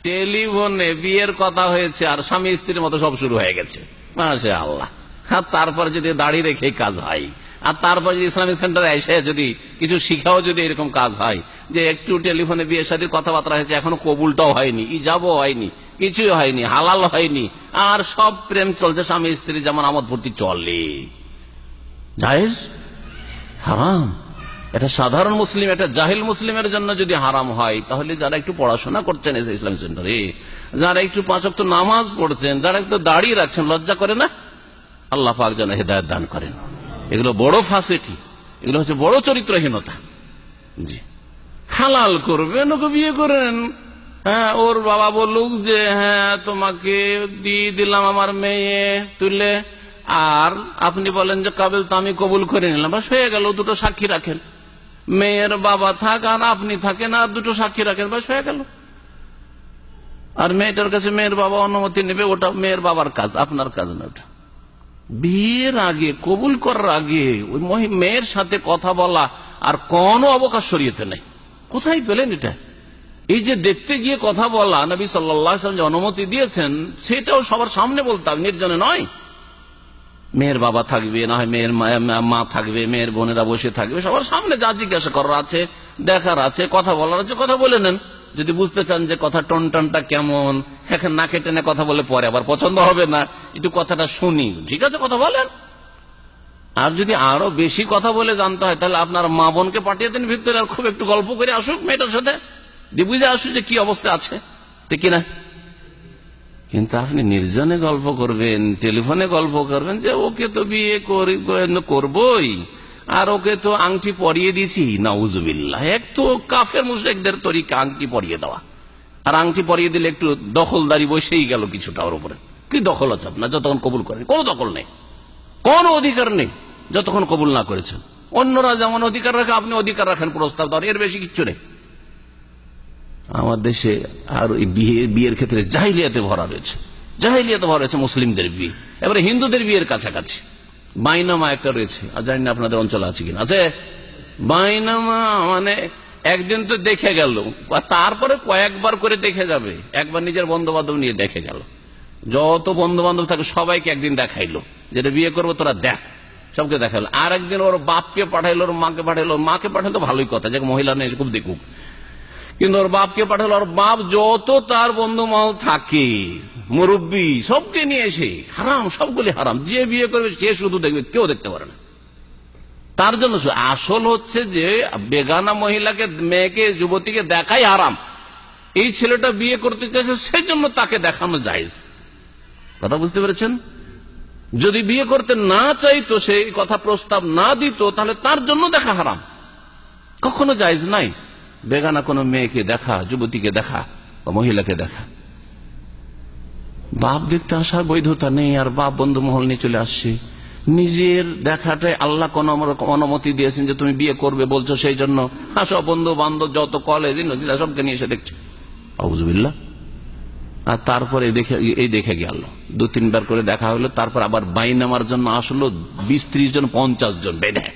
টেলিফোনে বিয়ের কথা হয়েছে আর স্বামী স্ত্রীর মতো সব শুরু হয়ে গেছে, মাশাআল্লাহ। আর তারপর যদি দাড়ি রেখে কাজ হয়, আর তারপর যদি ইসলামিক সেন্টারে এসে যদি কিছু শিখাও, যদি এরকম কাজ হয় যে একটু টেলিফোনে বিয়ের সাথে কথাবার্তা হয়েছে, এখনো কবুলটাও হয়নি, ইজাবও হয়নি, কিছুই হয়নি, হালাল হয়নি, আর সব প্রেম চলছে স্বামী স্ত্রী যেমন আমোদ ফুর্তি চলে, জায়েজ? হারাম। এটা সাধারণ মুসলিম, এটা জাহিল মুসলিমের জন্য যদি হারাম হয়, তাহলে যারা একটু পড়াশোনা করছেন এসে ইসলামিক সেন্টারে, যারা একটু 5 ওয়াক্ত নামাজ পড়ছেন, যারা একটু দাঁড়িয়ে রাখছেন, লজ্জা করে না? আল্লাহ পাক যেন হেদায়েত দান করেন। এগুলো বড় ফাসিকি, এগুলো হচ্ছে বড় চরিত্রহীনতা। জি, হালাল করবেন, ওকে বিয়ে করেন। হ্যাঁ, ওর বাবা বলুক যে হ্যাঁ তোমাকে দিয়ে দিলাম আমার মেয়ে তুলে, আর আপনি বলেন যে কাবিল তো আমি কবুল করে নিলাম, বাস হয়ে গেল। দুটো সাক্ষী রাখেন, মেয়ের বাবা থাক আর আপনি থাকেন, আর দুটো সাক্ষী রাখেন, বাস হয়ে গেল। আর মেয়েটার কাছে মেয়ের বাবা অনুমতি নেবে, ওটা মেয়ের বাবার কাজ, আপনার কাজ না। ওটা বিয়ের আগে, কবুল করার আগে ওই মেয়ের সাথে কথা বলা আর কোনো অবকাশ শরীয়তে নেই। কোথায় পেলেন এটা? এই যে দেখতে গিয়ে কথা বলা, নবী সাল্লাল্লাহু আলাইহি ওয়াসাল্লাম যে অনুমতি দিয়েছেন, সেটাও সবার সামনে বলতে হবে, নির্জনে নয়। মেয়ের বাবা থাকবে, না হয় মেয়ের মা থাকবে, মেয়ের বোনেরা বসে থাকবে, সবার সামনে যা জিজ্ঞাসা করার আছে, দেখার আছে, কথা বলার আছে, কথা বলে নেন। যদি বুঝতে চান যে কথা টনটনটা কেমন, এখন নাকে টেনে কথা বলে পরে আবার পছন্দ হবে না, একটু কথাটা শুনি, ঠিক আছে, কথা বলেন। আর যদি আরো বেশি কথা বলে জানতে হয়, তাহলে আপনার মা বোনকে পাঠিয়ে দেন ভিতরে, আর খুব একটু গল্প করে আসুক মেয়েটার সাথে, বুঝে আসুক যে কি অবস্থা আছে, ঠিক কিনা? কিন্তু আপনি নির্জনে গল্প করবেন, টেলিফোনে গল্প করবেন যে ওকে তো বিয়ে করবই, আর ওকে তো আংটি পরিয়ে দিয়েছি, নাউজুবিল্লাহ। এক তো কাফের মুশরিকদের তরিকা আংটি পরিয়ে দেওয়া, আর আংটি পরিয়ে দিলে একটু দখলদারি বসেই গেল কিছুটা ওর উপরে। কি দখল আছে আপনার যতক্ষণ কবুল করেন? কোনো দখল নেই, কোনো অধিকার নেই যতক্ষণ কবুল না করেছেন। অন্যরা যেমন অধিকার রাখে, আপনি অধিকার রাখেন প্রস্তাব দেওয়ার, এর বেশি কিচ্ছু নেই। আমার দেশে আর বিয়ের ক্ষেত্রে জাহিলিয়াতে ভরা রয়েছে, জাহিলিয়াতে ভরা রয়েছে মুসলিমদের বিয়ে, এবারে হিন্দুদের বিয়ের কাছাকাছি। বাইনামা একটা রয়েছে, আর জানি না আপনাদের অঞ্চলে আছে কিনা, আছে বাইনামা। মানে একদিন তো দেখে গেল, তারপরে কয়েকবার করে দেখে যাবে। একবার নিজের বন্ধু বান্ধব নিয়ে দেখে গেল, যত বন্ধু বান্ধব থাকে সবাইকে একদিন দেখাইলো, যেটা বিয়ে করবো তোরা দেখ, সবকে দেখালো। আর একদিন ওর বাপকে পাঠাইলো, ওর মাকে পাঠাইলো, মাকে পাঠাইলো ভালোই কথা, যে মহিলা নেই খুব দেখুক, কিন্তু ওর বাপকে পাঠালো। ওর বাপ যত তার বন্ধু মহল থাকে, মুরব্বী, সবকে নিয়ে এসে, হারাম, সবগুলি হারাম। যে বিয়ে করবে সে শুধু দেখবে, কেউ দেখতে পারে না। তার জন্য আসল হচ্ছে যে বেগানা মহিলাকে, মেয়েকে, যুবতীকে দেখাই হারাম। এই ছেলেটা বিয়ে করতে চাইছে, সেই জন্য তাকে দেখানো জায়েজ। কথা বুঝতে পেরেছেন? যদি বিয়ে করতে না চাইতো, সেই কথা প্রস্তাব না দিত, তাহলে তার জন্য দেখা হারাম, কখনো জায়েজ নাই। বেগানা কোনো মেয়েকে দেখা, যুবতীকে দেখা বা মহিলাকে দেখা, বাপ দেখতে আসার বৈধতা নেই, আর বাপ বন্ধু মহল নিয়ে চলে আসছে। নিজের দেখাটাই আল্লাহ কোন অনুমতি দিয়েছেন যে তুমি বিয়ে করবে বলছো, সেই জন্য সব বন্ধু বান্ধব যত কলেজ ইউনিভার্সিটি সবকে নিয়ে এসে দেখছে, আউযুবিল্লাহ। আর তারপরে দেখে গেল, 2-3 বার করে দেখা হলো, তারপর আবার বাইনামার জন্য আসলো 20-30 জন 50 জন বেঁধে,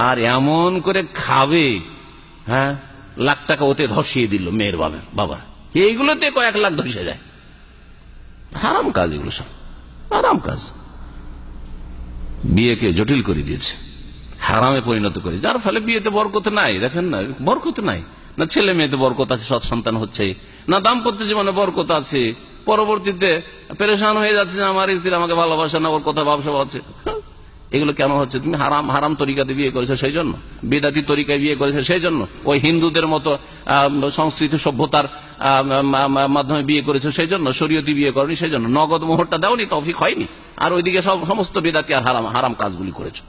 আর এমন করে খাবে, হ্যাঁ, লাখ টাকা ওতে ধসিয়ে দিল মেয়ের বাবা। এইগুলোতে কয়েক লাখ ধসে যায়। হারাম কাজ, এগুলো সব হারাম কাজ। বিয়েকে জটিল করে দিয়েছে, হারামে পরিণত করে, যার ফলে বিয়েতে বরকত নাই। দেখেন না, বরকত নাই, না ছেলে মেয়েতে বরকত আছে, সৎ সন্তান হচ্ছে, না দাম্পত্য জীবনে বরকত আছে। পরবর্তীতে পেরেশান হয়ে যাচ্ছে, আমার স্ত্রী আমাকে ভালোবাসে না, ওর কথা ব্যবসা আছে। এগুলো কেন হচ্ছে? তুমি হারাম হারাম তরিকাতে বিয়ে করেছো, সেই জন্য বেদাতি তরিকায় বিয়ে করেছো, সেই জন্য ওই হিন্দুদের মতো সংস্কৃতি সভ্যতার মাধ্যমে বিয়ে করেছো, সেই জন্য শরীয়তি বিয়ে করনি, সেই জন্য নগদ মোহরটা দাওনি, তৌফিক হয়নি, আর ওইদিকে সমস্ত বেদাতি আর হারাম হারাম কাজগুলি করেছো,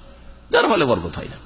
যার ফলে বরকত হয় না।